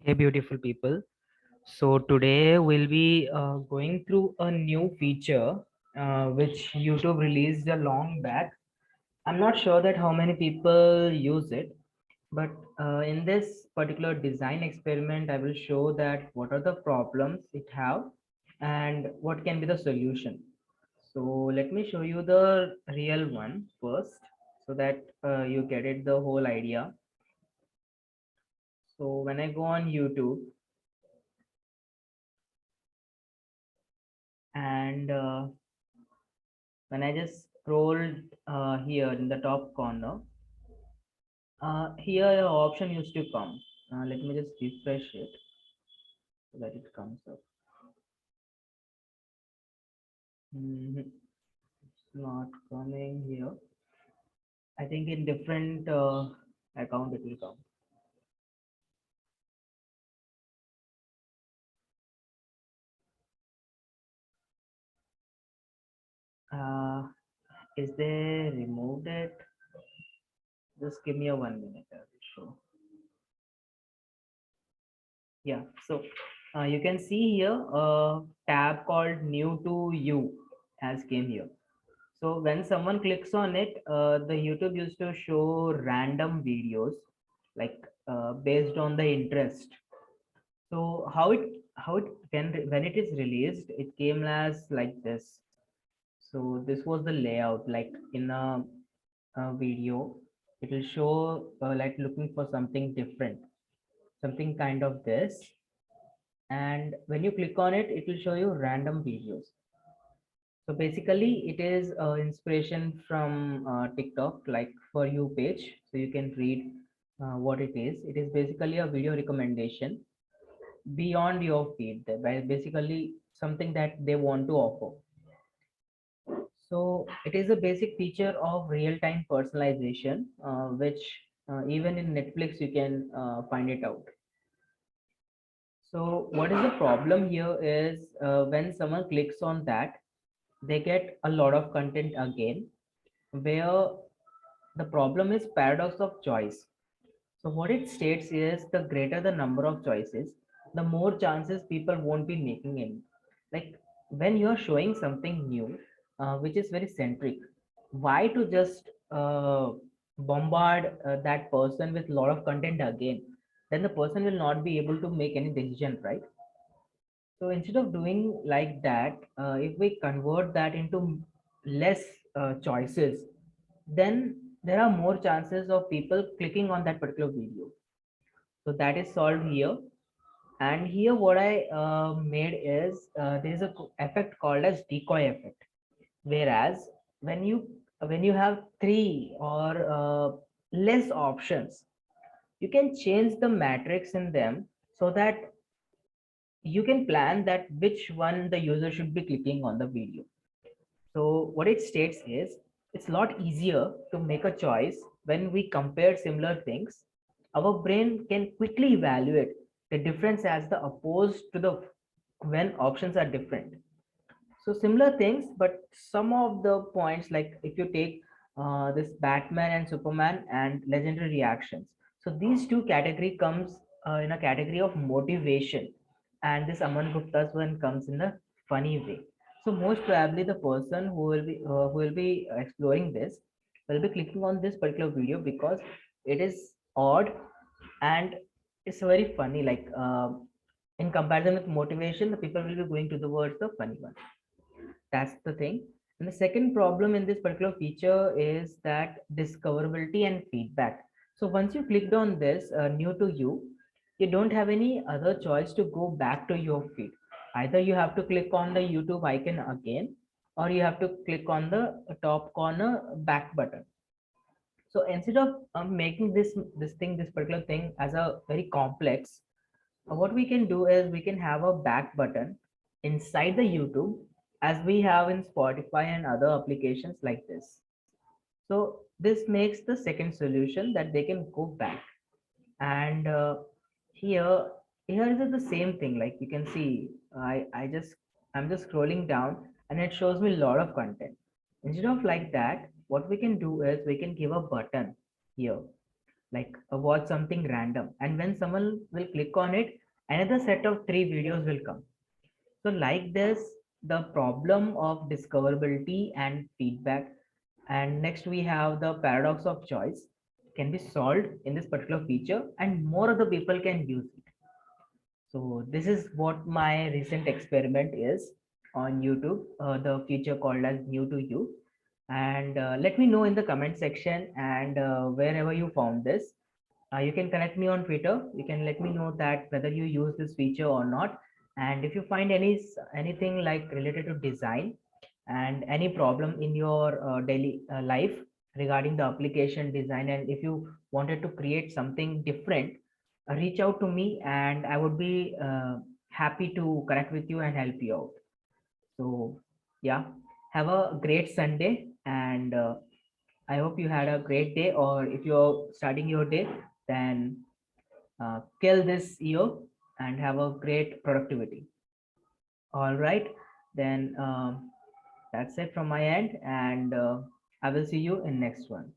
Hey, beautiful people. So, today we'll be going through a new feature which YouTube released a long back. I'm not sure that how many people use it, but in this particular design experiment, I will show that what are the problems it have and what can be the solution. So, let me show you the real one first so that you get it the whole idea. So, when I go on YouTube, and when I just scrolled here in the top corner, here an option used to come. Let me just refresh it so that it comes up. It's not coming here. I think in different account it will come. Uh, is they removed it? Just give me a 1 minute. I will show. Yeah. So you can see here a tab called New to You has came here. So when someone clicks on it, the YouTube used to show random videos like based on the interest. So how it can when it is released, it came as like this. So this was the layout. Like in a video, it will show like looking for something different, something kind of this. And when you click on it, it will show you random videos. So basically, it is inspiration from TikTok, like for you page. So you can read what it is. It is basically a video recommendation beyond your feed. Basically, something that they want to offer. So it is a basic feature of real-time personalization, which even in Netflix you can find it out. So what is the problem here is when someone clicks on that, they get a lot of content again, where the problem is paradox of choice. So what it states is the greater the number of choices, the more chances people won't be making any. Like when you're showing something new, which is very centric, why to just bombard that person with a lot of content again? Then the person will not be able to make any decision, right? So instead of doing like that, if we convert that into less choices, then there are more chances of people clicking on that particular video. So that is solved here. And here what I made is there is a effect called as decoy effect. Whereas when you when you have three or less options, you can change the matrix in them so that you can plan that which one the user should be clicking on the video. So what it states is it's a lot easier to make a choice when we compare similar things. Our brain can quickly evaluate the difference as the opposed to the when options are different. So similar things, but some of the points, like if you take this Batman and Superman and legendary reactions. So these two category comes in a category of motivation, and this Aman Gupta's one comes in the funny way. So most probably the person who will be exploring this will be clicking on this particular video because it is odd and it's very funny. Like in comparison with motivation, the people will be going to the words the funny one. That's the thing. And the second problem in this particular feature is that discoverability and feedback. So once you clicked on this new to you, you don't have any other choice to go back to your feed. Either you have to click on the YouTube icon again, or you have to click on the top corner back button. So instead of making this particular thing as a very complex, what we can do is we can have a back button inside the YouTube as we have in Spotify and other applications like this. So this makes the second solution that they can go back. And here, here is the same thing. Like you can see, I'm just scrolling down and it shows me a lot of content. Instead of like that, what we can do is we can give a button here like watch something random, and when someone will click on it, another set of three videos will come. So like this, the problem of discoverability and feedback, and next we have the paradox of choice, can be solved in this particular feature, and more other people can use it. So this is what my recent experiment is on YouTube, the feature called as new to you. And let me know in the comment section, and wherever you found this. You can connect me on Twitter. You can let me know that whether you use this feature or not. And if you find anything like related to design and any problem in your daily life regarding the application design, and if you wanted to create something different, reach out to me, and I would be happy to connect with you and help you out. So yeah, have a great Sunday, and I hope you had a great day, or if you're starting your day, then kill this year and have a great productivity. All right, then that's it from my end, and I will see you in next one.